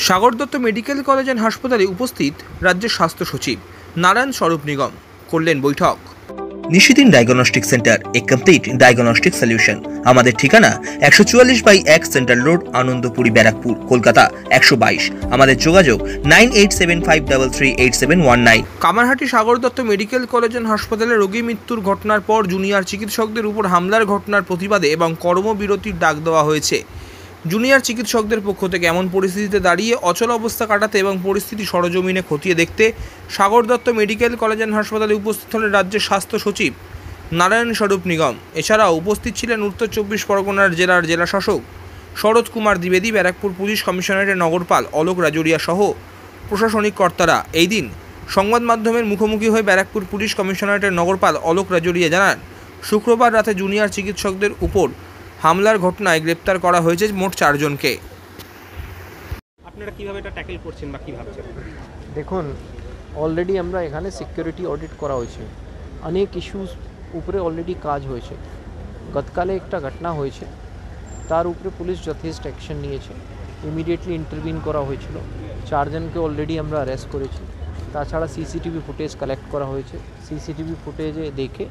Sagar Dutta medical college and হাসপাতালে উপস্থিত রাজ্যের স্বাস্থ্য সচিব নারায়ণ স্বরূপ নিগম করলেন বৈঠক। নিশিদিন ডায়াগনস্টিক সেন্টার, এ কমপ্লিট ডায়াগনস্টিক সলিউশন। আমাদের ঠিকানা 144/1 সেন্ট্রাল রোড, আনন্দপুরি, ব্যারাকপুর, কলকাতা 122। আমাদের যোগাযোগ 9875338719। Kamarhati Sagar Dutta medical college and হাসপাতালে রোগী মৃত্যুর ঘটনার পর জুনিয়র চিকিৎসকদের উপর হামলার ঘটনার প্রতিবাদে এবং কর্মবিরতির ডাক দেওয়া হয়েছে। জুনিয়র চিকিৎসকদের পক্ষ থেকে এমন পরিস্থিতিতে দাঁড়িয়ে অচল অবস্থা কাটাতে এবং পরিস্থিতি সরজমিনে খতিয়ে দেখতে Sagar Dutta medical college and হাসপাতালে উপস্থিত হলেন রাজ্যের স্বাস্থ্য সচিব নারায়ণ স্বরূপ নিগম। এছাড়াও উপস্থিত ছিলেন উত্তর 24 পরগনার জেলার জেলাশাসক শরৎ কুমার দ্বিবেদী, ব্যারাকপুর পুলিশ কমিশনারেটের নগরপাল অলোক রাজুরিয়া সহ প্রশাসনিক কর্তারা। এই দিন সংবাদ মাধ্যমের মুখোমুখি হয়ে ব্যারাকপুর পুলিশ কমিশনারেটের নগরপাল অলোক রাজুরিয়া জানান, শুক্রবার রাতে জুনিয়র চিকিৎসকদের উপর হামলার ঘটনায় গ্রেপ্তার করা হয়েছে মোট 4 জনকে। আপনারা কিভাবে এটা ট্যাকেল করছেন বা কী ভাবছেন? দেখুন, অলরেডি আমরা এখানে সিকিউরিটি অডিট করা হয়েছে, অনেক ইস্যুস উপরে অলরেডি কাজ হয়েছে। গতকালে একটা ঘটনা হয়েছে, তার উপরে পুলিশ যথেষ্ট অ্যাকশন নিয়েছে, ইমিডিয়েটলি ইন্টারভিন করা হয়েছিল। 4 জনকে অলরেডি আমরা অ্যারেস্ট করেছি। তাছাড়া সিসিটিভি ফুটেজ কালেক্ট করা হয়েছে। সিসিটিভি ফুটেজে দেখে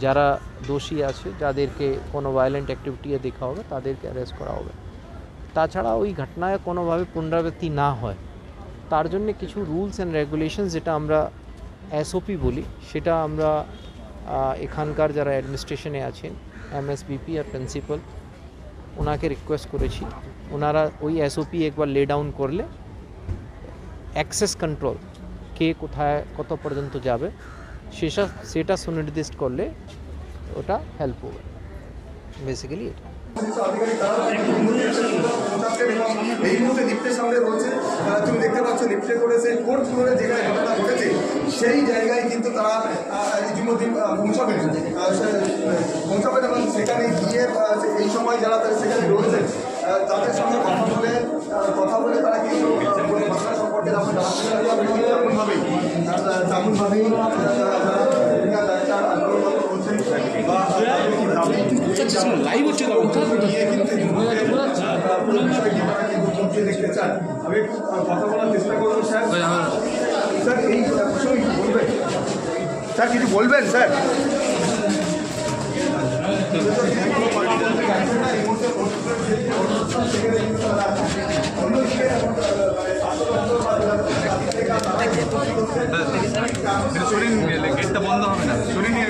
যারা দোষী আছে, যাদেরকে কোনো ভায়োলেন্ট অ্যাক্টিভিটি দেখা হবে, তাদেরকে অ্যারেস্ট করা হবে। তাছাড়া ওই ঘটনায় কোনোভাবে পুনরাবৃত্তি না হয় তার জন্য কিছু রুলস অ্যান্ড রেগুলেশনস, যেটা আমরা এসওপি বলি, সেটা আমরা এখানকার যারা অ্যাডমিনিস্ট্রেশনে আছেন, এমএসবিপি আর প্রিন্সিপাল, ওনাকে রিকোয়েস্ট করেছি। ওনারা ওই এসওপি একবার লে ডাউন করলে অ্যাক্সেস কন্ট্রোল, কে কোথায় কত পর্যন্ত যাবে সেটা সুনির্দিষ্ট করলে ওটা হেল্প হবে। বেসিক্যালি এটা এই মুহূর্তে লিফটের সামনে রয়েছে, তুমি দেখতে পাচ্ছ লিফটে করে সেই কোর্ট ফ্লোরে যেখানে ঘটনা ঘটেছে সেই জায়গায় কিন্তু তারা ইতিমধ্যে পৌঁছাবেন এবং সেখানে গিয়ে এই সময় যারা সেখানে রয়েছে তাদের সঙ্গে কথা বলে তারা কিন্তু ঘটনা সম্পর্কে তেমনভাবেই লাইভ হচ্ছে দেখতে চান। আমি একটু কথা বলার চেষ্টা করবো। স্যার স্যার এই বিষয়ে কিছু বলবেন? স্যার কিছু বলবেন? স্যার গেটটা বন্ধ হবে না, শুনে নিয়ে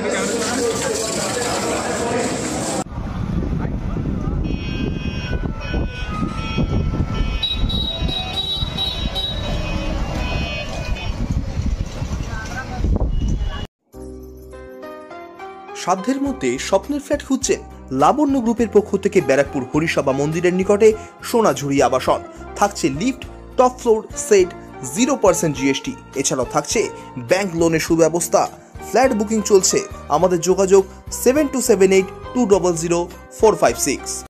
সাধ্যের মধ্যে স্বপ্নের ফ্ল্যাট খুঁজছেন? লাবণ্য গ্রুপের পক্ষ থেকে ব্যারাকপুর হরিসভা মন্দিরের নিকটে সোনাঝুরি আবাসন। থাকছে lift, top floor, set, 0% GST। এছাড়াও থাকছে ব্যাংক লোনের সুব্যবস্থা। ফ্ল্যাট বুকিং চলছে। আমাদের যোগাযোগ 7278200456।